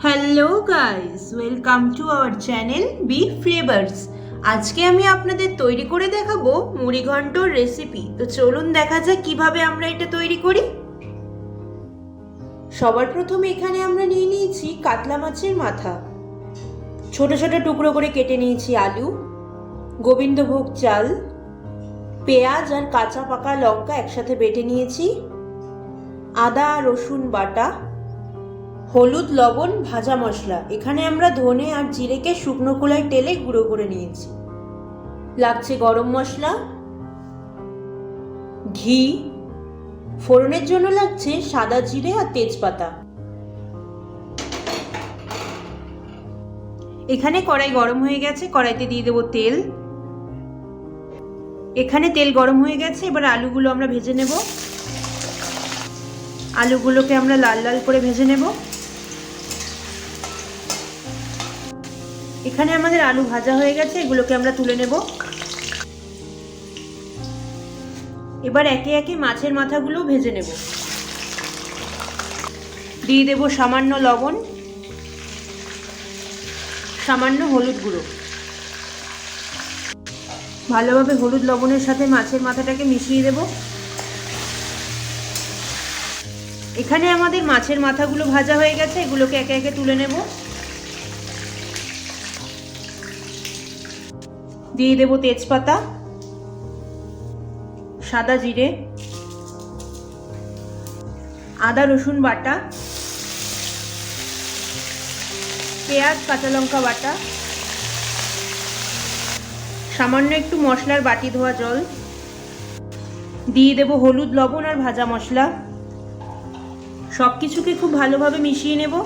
Hello guys, welcome to our channel B flavours. আজকে আমি আপনাদের তৈরি করে দেখাবো মুড়ি ঘন্টর রেসিপি। তো চলুন দেখা যাক কিভাবে আমরা এটা তৈরি করি। সবার প্রথমে এখানে আমরা নিয়ে নিয়েছি কাতলা মাছের মাথা, ছোট ছোট টুকরো করে কেটে নিয়েছি আলু, গোবিন্দভোগ চাল, পেঁয়াজ আর কাঁচা পাকা লঙ্কা একসাথে বেটে নিয়েছি, আদা রসুন বাটা, হলুদ লবণ ভাজা মশলা। এখানে আমরা ধনে আর জিরেকে শুকনো খোলায় তেলে গুঁড়ো করে নিয়েছি। লাগছে গরম মশলা, ঘি, ফোড়নের জন্য লাগছে সাদা জিরে আর তেজপাতা। এখানে কড়াই গরম হয়ে গেছে, কড়াইতে দিয়ে দেবো তেল। এখানে তেল গরম হয়ে গেছে, এবার আলুগুলো আমরা ভেজে নেব। আলুগুলোকে আমরা লাল লাল করে ভেজে নেব। এখানে আমাদের আলু ভাজা হয়ে গেছে, এগুলোকে আমরা তুলে নেব। এবার একে একে মাছের মাথাগুলো ভেজে নেব। দিয়ে দেব সামান্য লবণ, সামান্য হলুদ গুঁড়ো। ভালোভাবে হলুদ লবণের সাথে মাছের মাথাটাকে মিশিয়ে দেব। এখানে আমাদের মাছের মাথাগুলো ভাজা হয়ে গেছে, এগুলোকে একে একে তুলে নেব। দিয়ে দেব তেজপাতা, সাদা জিরে, আদা রসুন বাটা, পেঁয়াজ কাঁচা লঙ্কা বাটা, সামান্য একটু মশলার বাটি ধোয়া জল, দিয়ে দেব হলুদ লবণ আর ভাজা মশলা। সব কিছুকে খুব ভালোভাবে মিশিয়ে নেব।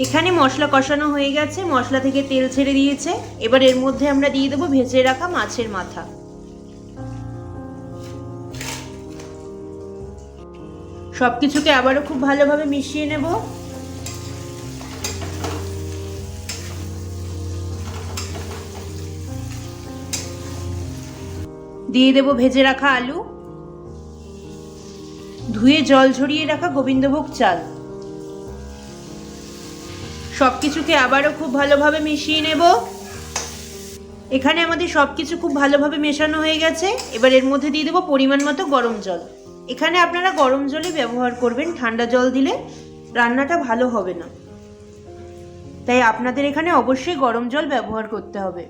এখানে মশলা কষানো হয়ে গেছে, মশলা থেকে তেল ছেড়ে দিয়েছে। এবার এর মধ্যে আমরা দিয়ে দেবো ভেজে রাখা মাছের মাথা। সবকিছুকে আবারও খুব ভালোভাবে মিশিয়ে নেব। দিয়ে দেব ভেজে রাখা আলু, ধুয়ে জল ঝরিয়ে রাখা গোবিন্দভোগ চাল। সবকিছুকে আবারও খুব ভালোভাবে মিশিয়ে নেব। এখানে আমাদের সবকিছু খুব ভালোভাবে মেশানো হয়ে গেছে। এবার এর মধ্যে দিয়ে দেবো পরিমাণ মতো গরম জল। এখানে আপনারা গরম জলই ব্যবহার করবেন, ঠান্ডা জল দিলে রান্নাটা ভালো হবে না, তাই আপনাদের এখানে অবশ্যই গরম জল ব্যবহার করতে হবে।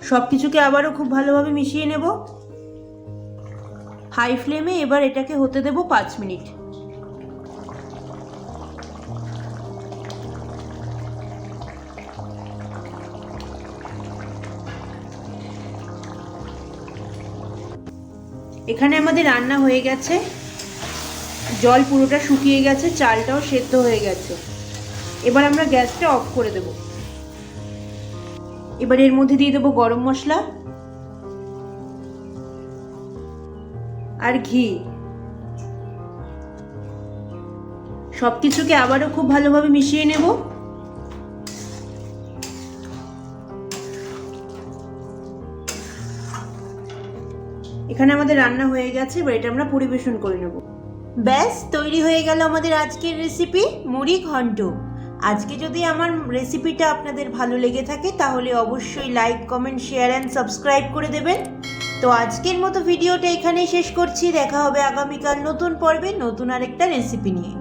সবকিছুকে আবারও খুব ভালোভাবে মিশিয়ে নেব। হাই ফ্লেমে এবার এটাকে হতে দেব 5 মিনিট। এখানে আমাদের রান্না হয়ে গেছে, জল পুরোটা শুকিয়ে গেছে, চালটাও সেদ্ধ হয়ে গেছে। এবার আমরা গ্যাসটা অফ করে দেব। এবার এর মধ্যে দিয়ে দেবো গরম মশলা আর ঘি। সবকিছুকে আবারও খুব ভালোভাবে মিশিয়ে নেব। এখানে আমাদের রান্না হয়ে গেছে, এবার এটা আমরা পরিবেশন করে নেব। ব্যাস তৈরি হয়ে গেল আমাদের আজকের রেসিপি মুড়ি ঘন্ট। আজকে যদি আমার রেসিপিটা আপনাদের ভালো লেগে থাকে তাহলে অবশ্যই like comment share and subscribe করে দেবেন। তো আজকের মতো ভিডিওটা এখানেই শেষ করছি। দেখা হবে আগামীকাল নতুন পর্বে নতুন আরেকটা রেসিপি নিয়ে।